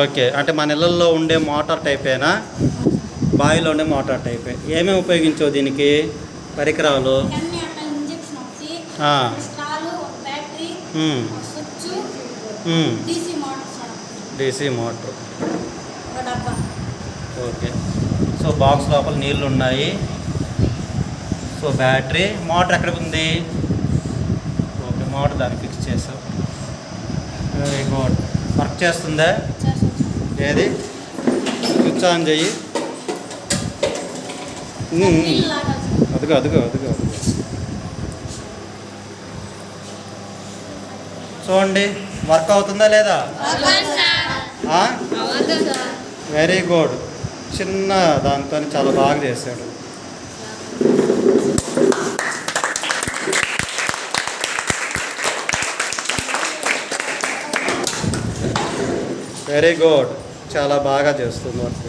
Okay, అంటే మన ఇళ్ళల్లో ఉండే మోటార్ టైపేనా? బావిలో ఉండే మోటార్ టైపే. ఏమేమి ఉపయోగించావు దీనికి పరికరాలు? DC motor. Okay, so box లోపల నీళ్ళు ఉన్నాయి. సో బ్యాటరీ, మోటార్ ఎక్కడ ఉంది? ఓకే, మోటార్ దాన్ని ఫిక్స్ చేసావు. Very good. వర్క్ చేస్తుందా? ఏది? స్విచ్ ఆన్ చెయ్యి. అదిగో అదిగో అదిగో అదిగో. చూడండి, వర్క్ అవుతుందా లేదా? Very good. చిన్న దాంతో చాలా బాగా చేశాడు. వెరీ గుడ్, చాలా బాగా చేస్తుంది వర్క్.